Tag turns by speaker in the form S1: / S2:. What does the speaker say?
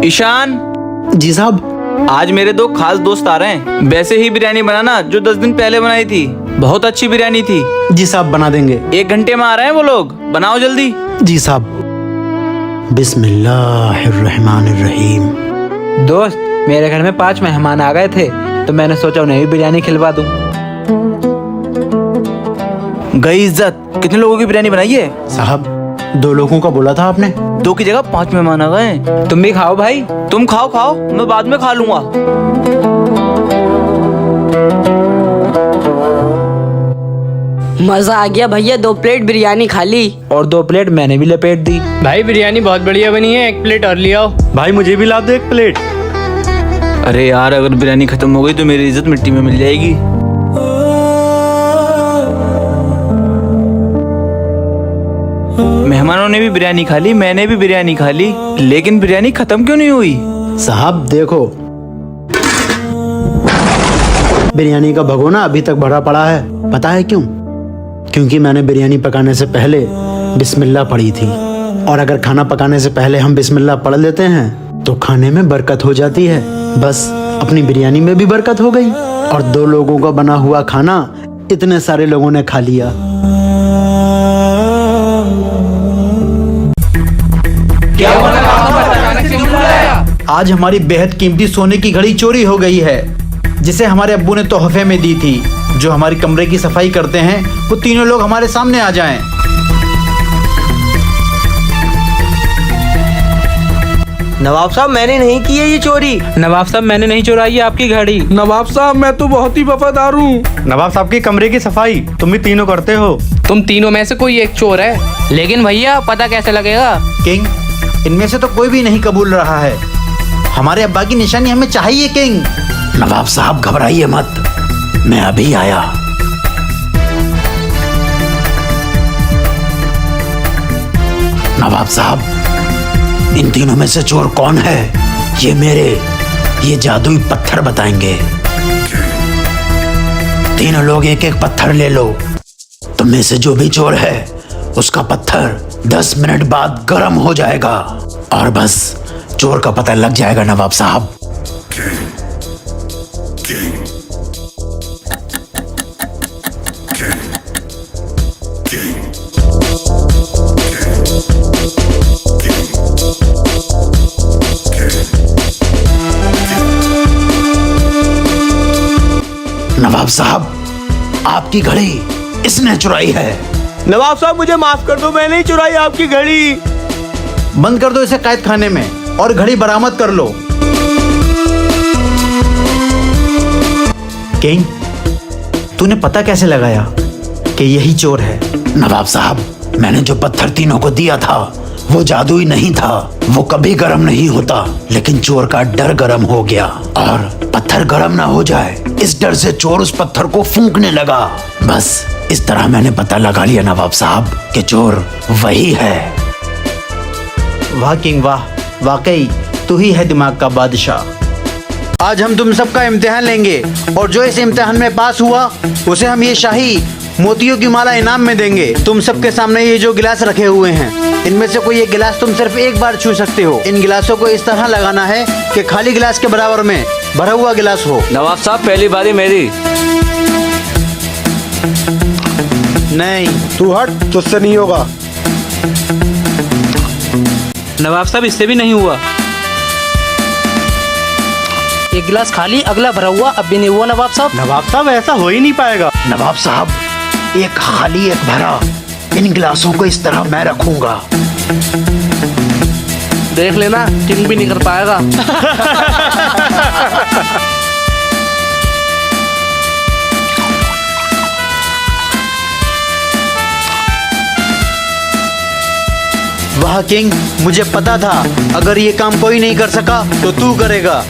S1: ईशान,
S2: जी साहब।
S1: आज मेरे दो खास दोस्त आ रहे हैं। वैसे ही बिरयानी बनाना जो 10 दिन पहले बनाई थी। बहुत अच्छी बिरयानी थी।
S2: जी साहब, बना देंगे।
S1: 1 घंटे में आ रहे हैं वो लोग, बनाओ जल्दी।
S2: जी साहब। बिस्मिल्लाहिर्रहमानिर्रहीम।
S3: दोस्त, मेरे घर में 5 मेहमान आ गए थे तो मैंने सोचा उन्हें भी बिरयानी खिलवा दूं।
S1: गई इज्जत। कितने लोगों की बिरयानी बनाई है?
S2: साहब, 2 लोगों का बोला था आपने।
S1: 2 की जगह 5 मेहमान आ गए।
S3: तुम भी खाओ भाई।
S1: तुम खाओ खाओ, मैं बाद में खा लूंगा।
S4: मजा आ गया भैया, 2 प्लेट बिरयानी खा ली।
S3: और 2 प्लेट मैंने भी लपेट दी।
S5: भाई बिरयानी बहुत बढ़िया बनी है, 1 प्लेट और ले आओ।
S2: भाई मुझे भी ला दो 1 प्लेट।
S1: अरे यार, अगर बिरयानी खत्म हो गई तो मेरी इज्जत मिट्टी में मिल जाएगी। मेहमानों ने भी बिरयानी खा ली, मैंने भी बिरयानी खा ली, लेकिन बिरयानी खत्म क्यों नहीं हुई?
S2: साहब देखो, बिरयानी का भगोना अभी तक भरा पड़ा है। पता है क्यों? क्योंकि मैंने बिरयानी पकाने से पहले बिस्मिल्लाह पढ़ी थी। और अगर खाना पकाने से पहले हम बिस्मिल्लाह पढ़ लेते हैं तो खाने में बरकत हो जाती है। बस अपनी बिरयानी में भी बरकत हो गई और 2 लोगों का बना हुआ खाना इतने सारे लोगों ने खा लिया।
S6: आज हमारी बेहद कीमती सोने की घड़ी चोरी हो गई है, जिसे हमारे अब्बू ने तोहफे में दी थी। जो हमारी कमरे की सफाई करते हैं वो तीनों लोग हमारे सामने आ जाएं।
S7: नवाब साहब, मैंने नहीं की है ये चोरी।
S3: नवाब साहब, मैंने नहीं चुराई है आपकी घड़ी।
S8: नवाब साहब, मैं तो बहुत ही वफादार हूँ।
S2: नवाब साहब की कमरे की सफाई तुम भी तीनों करते हो।
S5: तुम तीनों में से कोई एक चोर है।
S4: लेकिन भैया पता कैसे लगेगा?
S6: किंग, इनमें से तो कोई भी नहीं कबूल रहा है। हमारे अब्बा की निशानी हमें चाहिए। किंग,
S2: नवाब साहब घबराइए मत, मैं अभी आया। नवाब साहब, इन तीनों में से चोर कौन है ये जादुई पत्थर बताएंगे। तीनों लोग 1-1 पत्थर ले लो। तुम में से जो भी चोर है उसका पत्थर 10 मिनट बाद गर्म हो जाएगा और बस चोर का पता लग जाएगा नवाब साहब। नवाब साहब, आपकी घड़ी इसने चुराई है।
S7: नवाब साहब, मुझे माफ कर दो, मैंने ही चुराई आपकी घड़ी।
S6: बंद कर दो इसे कैद खाने में और घड़ी बरामद कर लो। किंग, तूने पता कैसे लगाया कि यही चोर है?
S2: नवाब साहब, मैंने जो पत्थर तीनों को दिया था वो जादुई नहीं था। वो कभी गर्म नहीं होता, लेकिन चोर का डर गर्म हो गया और पत्थर गर्म ना हो जाए इस डर से चोर उस पत्थर को फूंकने लगा। बस इस तरह मैंने पता लगा लिया नवाब साहब कि चोर वही है।
S6: वाह किंग वाह, वाकई तू ही है दिमाग का बादशाह। आज हम तुम सबका इम्तिहान लेंगे और जो इस इम्तिहान में पास हुआ उसे हम ये शाही मोतियों की माला इनाम में देंगे। तुम सबके सामने ये जो गिलास रखे हुए हैं, इनमें से कोई एक गिलास तुम सिर्फ 1 बार छू सकते हो। इन गिलासों को इस तरह लगाना है कि खाली गिलास के बराबर में भरा हुआ गिलास हो।
S1: नवाब साहब, पहली बारी मेरी।
S6: नहीं,
S8: तू हट, तुझसे नहीं होगा।
S3: नवाब साहब, इससे भी नहीं हुआ।
S4: एक गिलास खाली, अगला भरा हुआ, अब भी नहीं हुआ नवाब साहब।
S2: नवाब साहब, ऐसा हो ही नहीं पाएगा। नवाब साहब, 1 खाली 1 भरा, इन गिलासों को इस तरह मैं रखूंगा।
S5: देख लेना, किंग भी नहीं कर पाएगा।
S6: वाह किंग, मुझे पता था अगर ये काम कोई नहीं कर सका तो तू करेगा।